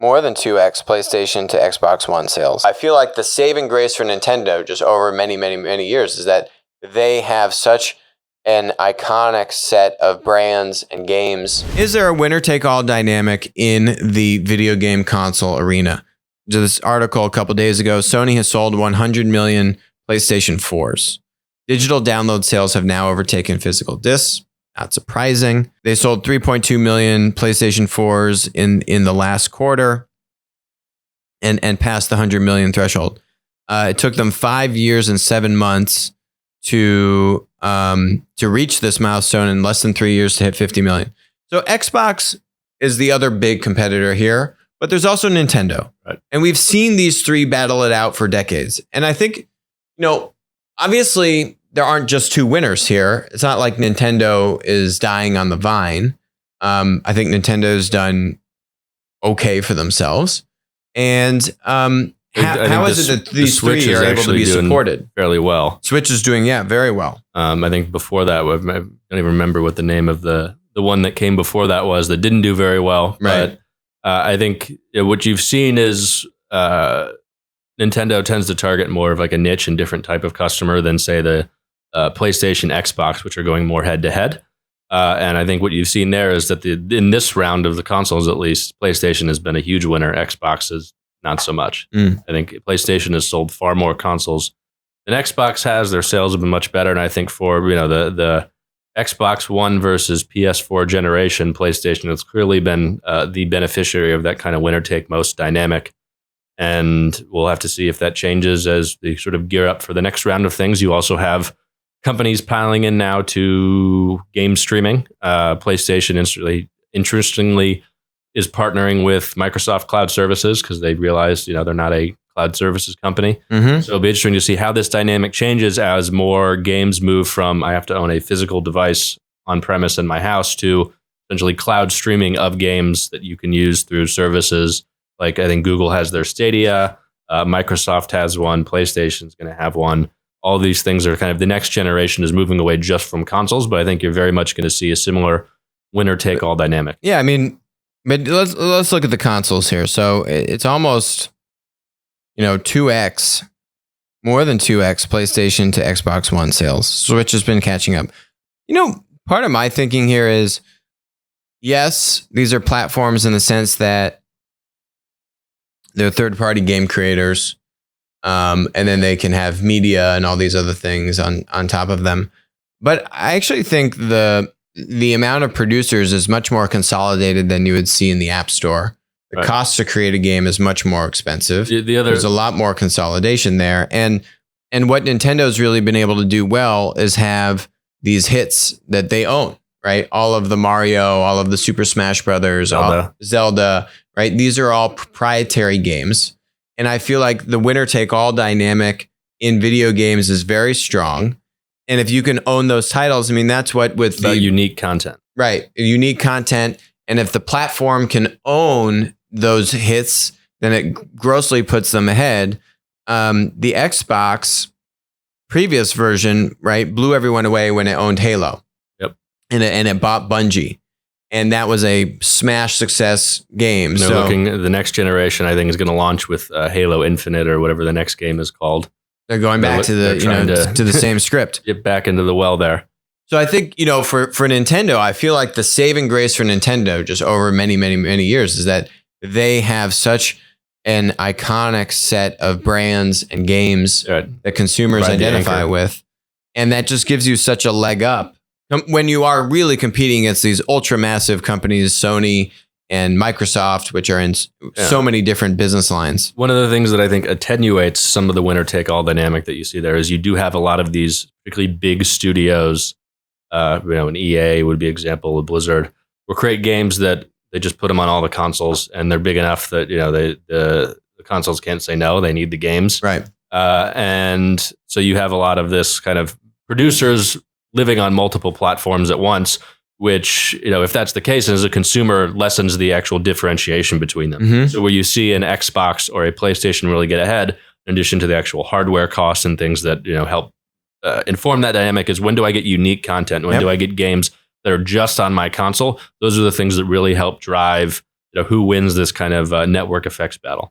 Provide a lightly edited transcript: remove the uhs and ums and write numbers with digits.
more than 2x PlayStation to Xbox One sales. I feel like the saving grace for Nintendo just over many, many, many years is that they have such an iconic set of brands and games. Is there a winner-take-all dynamic in the video game console arena? To this article a couple days ago, Sony has sold 100 million PlayStation 4s. Digital download sales have now overtaken physical discs. Not surprising. They sold 3.2 million PlayStation 4s in the last quarter and passed the 100 million threshold. It took them 5 years and 7 months to reach this milestone, in less than 3 years to hit 50 million. So Xbox is the other big competitor here, but there's also Nintendo. Right. And we've seen these three battle it out for decades. And I think, obviously there aren't just two winners here. It's not like Nintendo is dying on the vine. I think Nintendo's done okay for themselves. And how is it that these three are able to be supported fairly well? Switch is doing, very well. I think before that, I don't even remember what the name of the one that came before that was that didn't do very well. Right. But I think what you've seen is Nintendo tends to target more of like a niche and different type of customer than, say, the PlayStation, Xbox, which are going more head to head. And I think what you've seen there is that in this round of the consoles, at least, PlayStation has been a huge winner. Xbox is not so much. I think PlayStation has sold far more consoles than Xbox has. Their sales have been much better. And I think for the Xbox One versus PS4 generation, PlayStation has clearly been the beneficiary of that kind of winner take most dynamic. And we'll have to see if that changes as they sort of gear up for the next round of things. You also have companies piling in now to game streaming. PlayStation interestingly is partnering with Microsoft Cloud Services because they realized, they're not a cloud services company. So it'll be interesting to see how this dynamic changes as more games move from I have to own a physical device on premise in my house to essentially cloud streaming of games that you can use through services. Like I think Google has their Stadia, Microsoft has one, PlayStation's going to have one. All these things are kind of the next generation is moving away just from consoles, but I think you're very much going to see a similar winner take all dynamic. Yeah, I mean, but let's look at the consoles here. So it's almost 2x, more than 2x PlayStation to Xbox One sales. Switch has been catching up. Part of my thinking here is, yes, these are platforms in the sense that they're third-party game creators, and then they can have media and all these other things on top of them. But I actually think the amount of producers is much more consolidated than you would see in the App Store. The cost to create a game is much more expensive. There's a lot more consolidation there. And what Nintendo's really been able to do well is have these hits that they own, right? All of the Mario, all of the Super Smash Brothers, Zelda, right? These are all proprietary games. And I feel like the winner take all dynamic in video games is very strong. And if you can own those titles, I mean, that's what with the unique content, right? Unique content. And if the platform can own those hits, then it grossly puts them ahead. The Xbox previous version, right, blew everyone away when it owned Halo. Yep. And it bought Bungie. And that was a smash success game. So looking at the next generation, I think is going to launch with Halo Infinite or whatever the next game is called. They're going back to the same script. Get back into the well there. So I think, for Nintendo, I feel like the saving grace for Nintendo just over many, many, many years is that they have such an iconic set of brands and games that consumers identify with. And that just gives you such a leg up when you are really competing against these ultra massive companies, Sony and Microsoft, which are in so many different business lines. One of the things that I think attenuates some of the winner take all dynamic that you see there is you do have a lot of these particularly big studios. An EA would be an example of Blizzard, will create games that they just put them on all the consoles and they're big enough that, the consoles can't say no, they need the games. Right. And so you have a lot of this kind of producers living on multiple platforms at once, which, if that's the case, as a consumer, lessens the actual differentiation between them. So where you see an Xbox or a PlayStation really get ahead, in addition to the actual hardware costs and things that, help inform that dynamic, is when do I get unique content? When do I get games that are just on my console? Those are the things that really help drive who wins this kind of network effects battle.